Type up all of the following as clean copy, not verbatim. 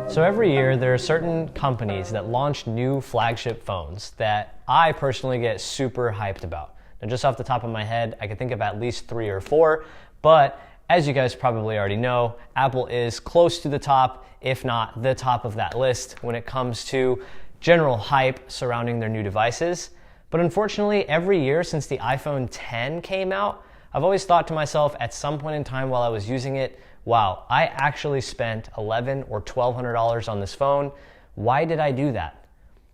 So every year there are certain companies that launch new flagship phones that I personally get super hyped about. Now just off the top of my head, I can think of at least 3 or 4, but as you guys probably already know, Apple is close to the top, if not the top of that list when it comes to general hype surrounding their new devices. But unfortunately, every year since the iPhone X came out, I've always thought to myself at some point in time while I was using it, wow, I actually spent $1,100 or $1,200 on this phone. Why did I do that?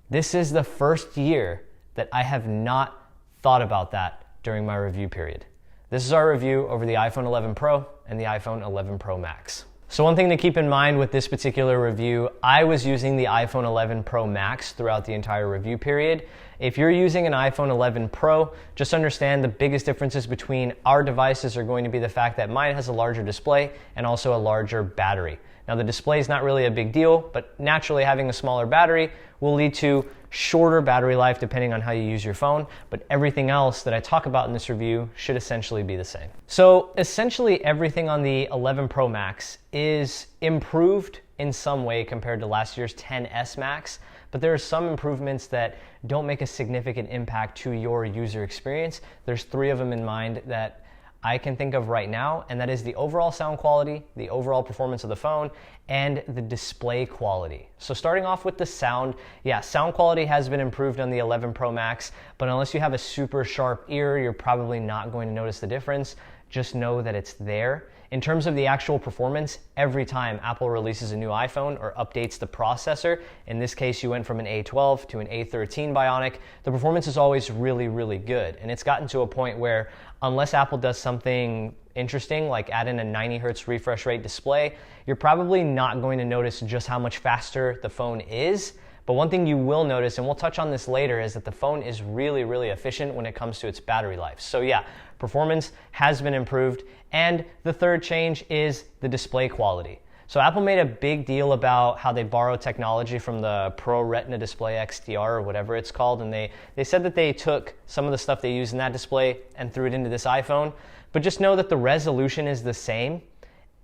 This is the first year that I have not thought about that during my review period. This is our review over the iPhone 11 Pro and the iPhone 11 Pro Max. So one thing to keep in mind with this particular review, I was using the iPhone 11 Pro Max throughout the entire review period. If you're using an iPhone 11 Pro, just understand the biggest differences between our devices are going to be the fact that mine has a larger display and also a larger battery. Now the display is not really a big deal, but naturally having a smaller battery will lead to shorter battery life depending on how you use your phone, but everything else that I talk about in this review should essentially be the same. So essentially everything on the 11 Pro Max is improved in some way compared to last year's XS Max, but there are some improvements that don't make a significant impact to your user experience. There's 3 of them in mind that I can think of right now, and that is the overall sound quality, the overall performance of the phone, and the display quality. So starting off with the sound, yeah, sound quality has been improved on the 11 Pro Max, but unless you have a super sharp ear, you're probably not going to notice the difference. Just know that it's there. In terms of the actual performance, every time Apple releases a new iPhone or updates the processor, in this case you went from an A12 to an A13 Bionic, the performance is always really, really good. And it's gotten to a point where unless Apple does something interesting, like add in a 90 Hz refresh rate display, you're probably not going to notice just how much faster the phone is. But one thing you will notice, and we'll touch on this later, is that the phone is really, really efficient when it comes to its battery life. So yeah, performance has been improved. And the third change is the display quality. So Apple made a big deal about how they borrow technology from the Pro Retina Display XDR or whatever it's called, and they said that they took some of the stuff they used in that display and threw it into this iPhone. But just know that the resolution is the same.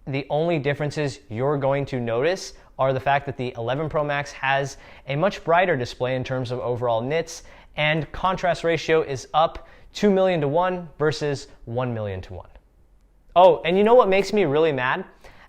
The only differences you're going to notice are the fact that the 11 Pro Max has a much brighter display in terms of overall nits, and contrast ratio is up 2 million to 1 versus 1 million to 1. Oh, and you know what makes me really mad?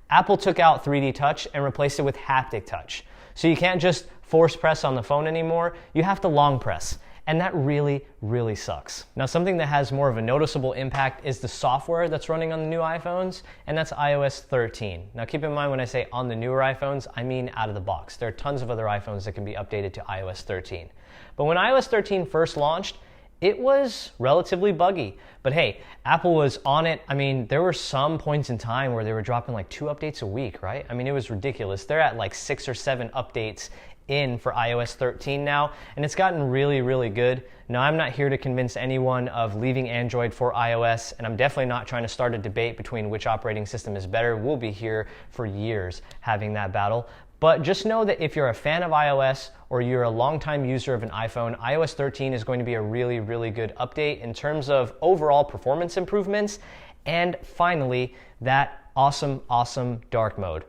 Apple took out 3D touch and replaced it with haptic touch. So you can't just force press on the phone anymore, you have to long press. And that really, really sucks. Now something that has more of a noticeable impact is the software that's running on the new iPhones, and that's iOS 13. Now keep in mind when I say on the newer iPhones, I mean out of the box. There are tons of other iPhones that can be updated to iOS 13. But when iOS 13 first launched, it was relatively buggy, but hey, Apple was on it. I mean, there were some points in time where they were dropping like 2 updates a week, right? I mean, it was ridiculous. They're at like 6 or 7 updates in for iOS 13 now, and it's gotten really, really good. Now, I'm not here to convince anyone of leaving Android for iOS, and I'm definitely not trying to start a debate between which operating system is better. We'll be here for years having that battle. But just know that if you're a fan of iOS or you're a longtime user of an iPhone, iOS 13 is going to be a really, really good update in terms of overall performance improvements. And finally, that awesome dark mode.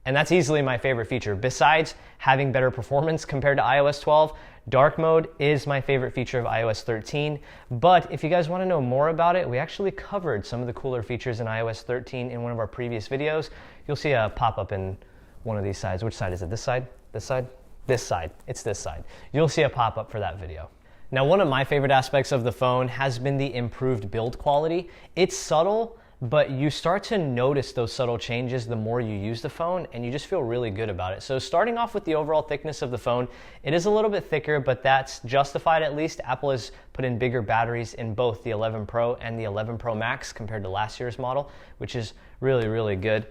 And that's easily my favorite feature. Besides having better performance compared to iOS 12, dark mode is my favorite feature of iOS 13. But if you guys want to know more about it, we actually covered some of the cooler features in iOS 13 in one of our previous videos. You'll see a pop-up in one of these sides. Which side is it? This side? This side? This side. It's this side. You'll see a pop-up for that video. Now, one of my favorite aspects of the phone has been the improved build quality. It's subtle, but you start to notice those subtle changes the more you use the phone, and you just feel really good about it. So starting off with the overall thickness of the phone, it is a little bit thicker, but that's justified at least. Apple has put in bigger batteries in both the 11 Pro and the 11 Pro Max compared to last year's model, which is really, really good.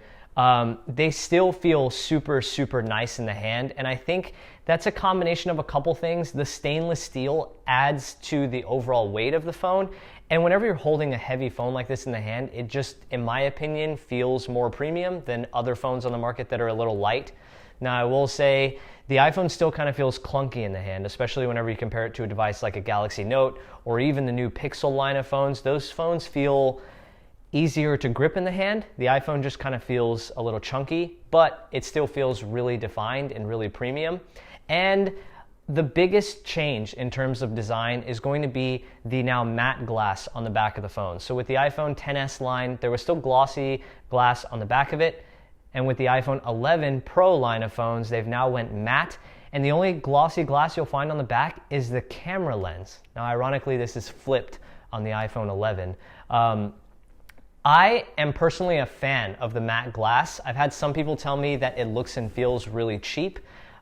They still feel super nice in the hand, and I think that's a combination of a couple things. The stainless steel adds to the overall weight of the phone, and whenever you're holding a heavy phone like this in the hand, it just, in my opinion, feels more premium than other phones on the market that are a little light. Now, I will say the iPhone still kind of feels clunky in the hand, especially whenever you compare it to a device like a Galaxy Note or even the new Pixel line of phones. Those phones feel easier to grip in the hand. The iPhone just kind of feels a little chunky, but it still feels really defined and really premium. And the biggest change in terms of design is going to be the now matte glass on the back of the phone. So with the iPhone XS line, there was still glossy glass on the back of it. And with the iPhone 11 Pro line of phones, they've now went matte. And the only glossy glass you'll find on the back is the camera lens. Now, ironically, this is flipped on the iPhone 11. I am personally a fan of the matte glass. I've had some people tell me that it looks and feels really cheap.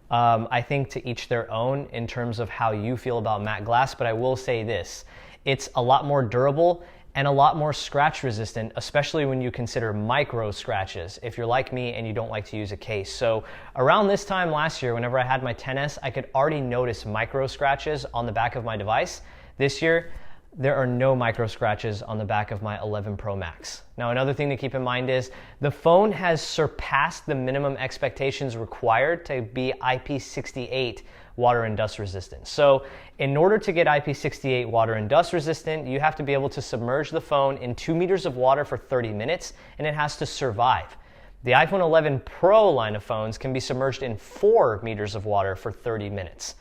I think to each their own in terms of how you feel about matte glass, but I will say this. It's a lot more durable and a lot more scratch resistant, especially when you consider micro scratches, if you're like me and you don't like to use a case. So around this time last year, whenever I had my XS, I could already notice micro scratches on the back of my device. This year, there are no micro scratches on the back of my 11 Pro Max. Now, another thing to keep in mind is the phone has surpassed the minimum expectations required to be IP68 water and dust resistant. So in order to get IP68 water and dust resistant, you have to be able to submerge the phone in 2 meters of water for 30 minutes, and it has to survive. The iPhone 11 Pro line of phones can be submerged in 4 meters of water for 30 minutes.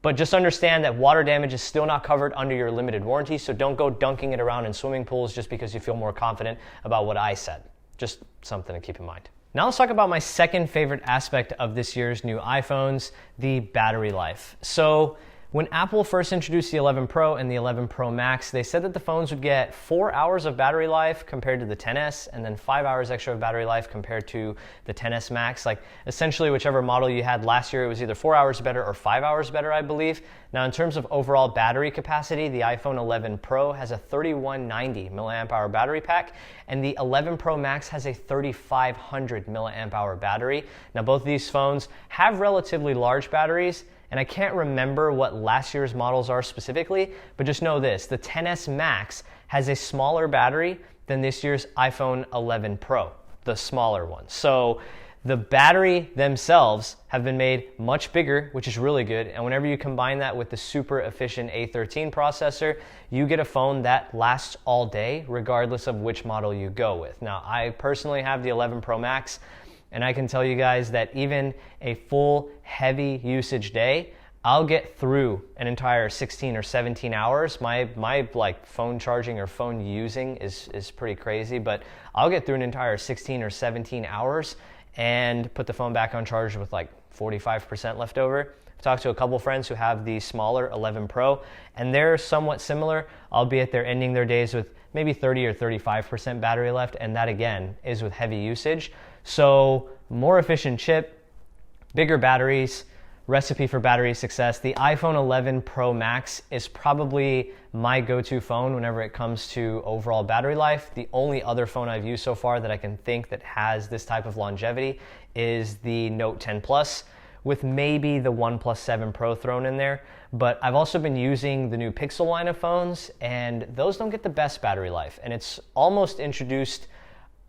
But just understand that water damage is still not covered under your limited warranty, so don't go dunking it around in swimming pools just because you feel more confident about what I said. Just something to keep in mind. Now let's talk about my second favorite aspect of this year's new iPhones, the battery life. So when Apple first introduced the 11 Pro and the 11 Pro Max, they said that the phones would get 4 hours of battery life compared to the XS, and then 5 hours extra of battery life compared to the XS Max. Like essentially whichever model you had last year, it was either 4 hours better or 5 hours better, I believe. Now in terms of overall battery capacity, the iPhone 11 Pro has a 3190 milliamp hour battery pack, and the 11 Pro Max has a 3500 milliamp hour battery. Now both of these phones have relatively large batteries, and I can't remember what last year's models are specifically, but just know this, the XS Max has a smaller battery than this year's iPhone 11 Pro, the smaller one. So the battery themselves have been made much bigger, which is really good. And whenever you combine that with the super efficient A13 processor, you get a phone that lasts all day, regardless of which model you go with. Now, I personally have the 11 Pro Max, and I can tell you guys that even a full heavy usage day, I'll get through an entire 16 or 17 hours. My like phone charging or phone using is pretty crazy, but I'll get through an entire 16 or 17 hours and put the phone back on charge with like 45% left over. I've talked to a couple friends who have the smaller 11 Pro, and they're somewhat similar, albeit they're ending their days with maybe 30 or 35% battery left, and that again is with heavy usage. So more efficient chip, bigger batteries, recipe for battery success. The iPhone 11 Pro Max is probably my go-to phone whenever it comes to overall battery life. The only other phone I've used so far that I can think that has this type of longevity is the Note 10 Plus, with maybe the OnePlus 7 Pro thrown in there. But I've also been using the new Pixel line of phones, and those don't get the best battery life. And it's almost introduced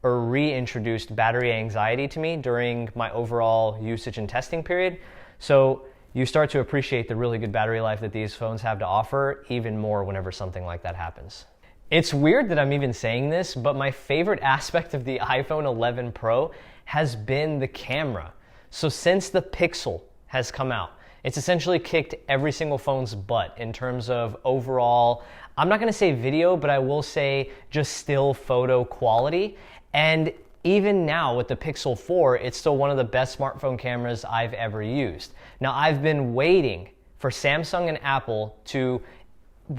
or reintroduced battery anxiety to me during my overall usage and testing period. So you start to appreciate the really good battery life that these phones have to offer even more whenever something like that happens. It's weird that I'm even saying this, but my favorite aspect of the iPhone 11 Pro has been the camera. So since the Pixel has come out, it's essentially kicked every single phone's butt in terms of overall, I'm not gonna say video, but I will say just still photo quality. And even now with the Pixel 4, it's still one of the best smartphone cameras I've ever used. Now, I've been waiting for Samsung and Apple to,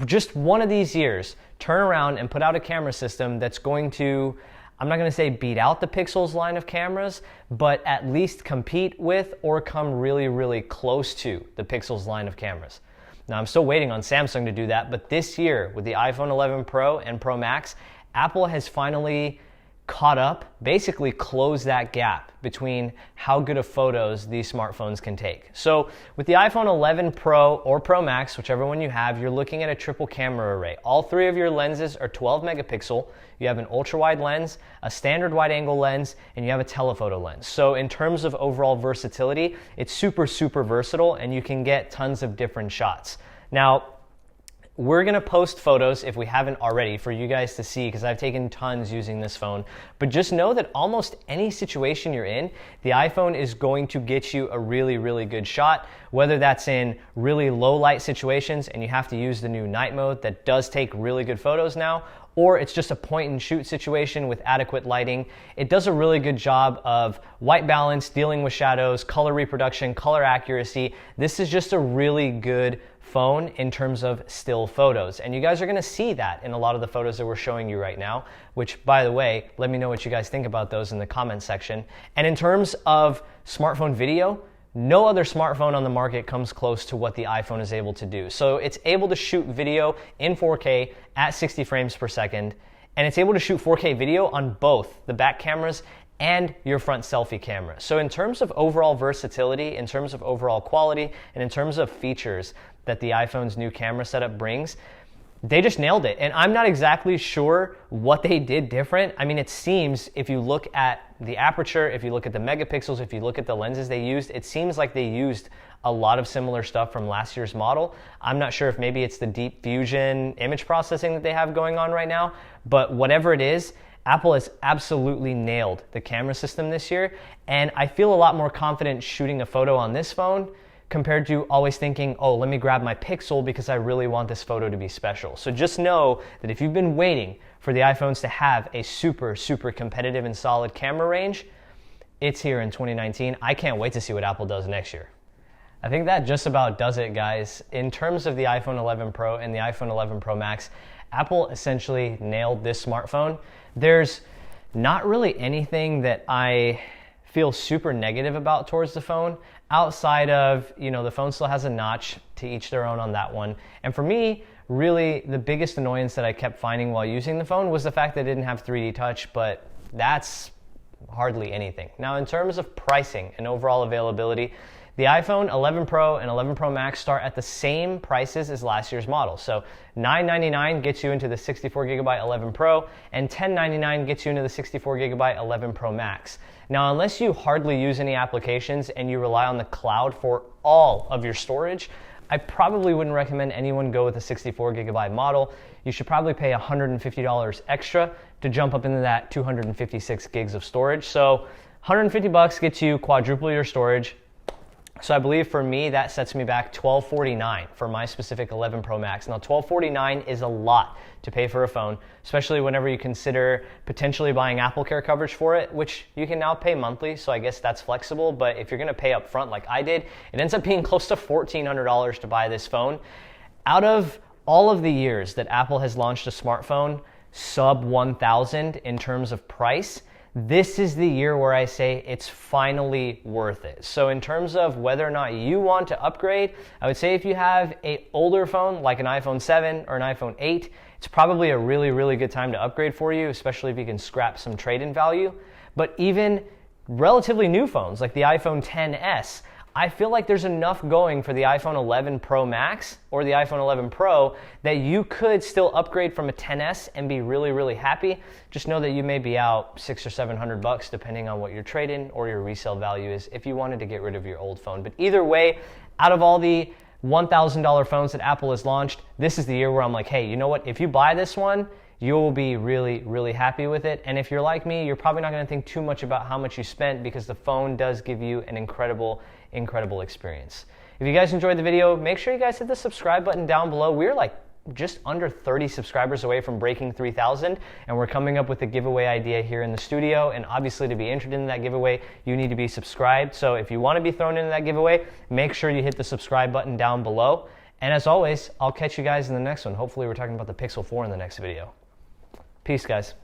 just one of these years, turn around and put out a camera system that's going to, I'm not gonna say beat out the Pixel's line of cameras, but at least compete with or come really, really close to the Pixel's line of cameras. Now, I'm still waiting on Samsung to do that, but this year with the iPhone 11 Pro and Pro Max, Apple has finally caught up, basically closed that gap between how good of photos these smartphones can take. So with the iPhone 11 Pro or Pro Max, whichever one you have, you're looking at a triple camera array. All three of your lenses are 12 megapixel. You have an ultra wide lens, a standard wide angle lens, and you have a telephoto lens. So in terms of overall versatility, it's super, super versatile, and you can get tons of different shots. Now, we're gonna post photos if we haven't already for you guys to see, because I've taken tons using this phone. But just know that almost any situation you're in, the iPhone is going to get you a really, really good shot, whether that's in really low light situations and you have to use the new night mode that does take really good photos now, or it's just a point and shoot situation with adequate lighting. It does a really good job of white balance, dealing with shadows, color reproduction, color accuracy. This is just a really good phone in terms of still photos. And you guys are gonna see that in a lot of the photos that we're showing you right now, which, by the way, let me know what you guys think about those in the comment section. And in terms of smartphone video, no other smartphone on the market comes close to what the iPhone is able to do. So it's able to shoot video in 4K at 60 frames per second, and it's able to shoot 4K video on both the back cameras and your front selfie camera. So in terms of overall versatility, in terms of overall quality, and in terms of features that the iPhone's new camera setup brings, they just nailed it. And I'm not exactly sure what they did different. I mean, it seems, if you look at the aperture, if you look at the megapixels, if you look at the lenses they used, it seems like they used a lot of similar stuff from last year's model. I'm not sure if maybe it's the deep fusion image processing that they have going on right now, but whatever it is, Apple has absolutely nailed the camera system this year. And I feel a lot more confident shooting a photo on this phone compared to always thinking, oh, let me grab my Pixel because I really want this photo to be special. So just know that if you've been waiting for the iPhones to have a super, super competitive and solid camera range, it's here in 2019. I can't wait to see what Apple does next year. I think that just about does it, guys. In terms of the iPhone 11 Pro and the iPhone 11 Pro Max, Apple essentially nailed this smartphone. There's not really anything that I feel super negative about towards the phone, outside of, the phone still has a notch, to each their own on that one. And for me, really the biggest annoyance that I kept finding while using the phone was the fact that it didn't have 3D touch, but that's hardly anything. Now, in terms of pricing and overall availability, the iPhone 11 Pro and 11 Pro Max start at the same prices as last year's model. So $999 gets you into the 64GB 11 Pro, and $1099 gets you into the 64GB 11 Pro Max. Now, unless you hardly use any applications and you rely on the cloud for all of your storage, I probably wouldn't recommend anyone go with a 64GB model. You should probably pay $150 extra to jump up into that 256 gigs of storage. So $150 gets you quadruple your storage. So I believe for me, that sets me back $1249 for my specific 11 Pro Max. Now, $1249 is a lot to pay for a phone, especially whenever you consider potentially buying Apple Care coverage for it, which you can now pay monthly, so I guess that's flexible. But if you're gonna pay up front like I did, it ends up being close to $1,400 to buy this phone. Out of all of the years that Apple has launched a smartphone sub 1,000 in terms of price, this is the year where I say it's finally worth it. So in terms of whether or not you want to upgrade, I would say if you have an older phone like an iPhone 7 or an iPhone 8, it's probably a really, really good time to upgrade for you, especially if you can scrap some trade-in value. But even relatively new phones like the iPhone XS, I feel like there's enough going for the iPhone 11 Pro Max or the iPhone 11 Pro that you could still upgrade from a XS and be really, really happy. Just know that you may be out $600 or $700 depending on what your trade-in or your resale value is if you wanted to get rid of your old phone. But either way, out of all the $1,000 phones that Apple has launched, this is the year where I'm like, hey, you know what? If you buy this one, you'll be really, really happy with it. And if you're like me, you're probably not going to think too much about how much you spent, because the phone does give you an incredible experience. If you guys enjoyed the video, make sure you guys hit the subscribe button down below. We're like just under 30 subscribers away from breaking 3,000, and we're coming up with a giveaway idea here in the studio. And obviously, to be entered in that giveaway, you need to be subscribed. So if you want to be thrown into that giveaway, make sure you hit the subscribe button down below. And as always, I'll catch you guys in the next one. Hopefully, we're talking about the Pixel 4 in the next video. Peace, guys.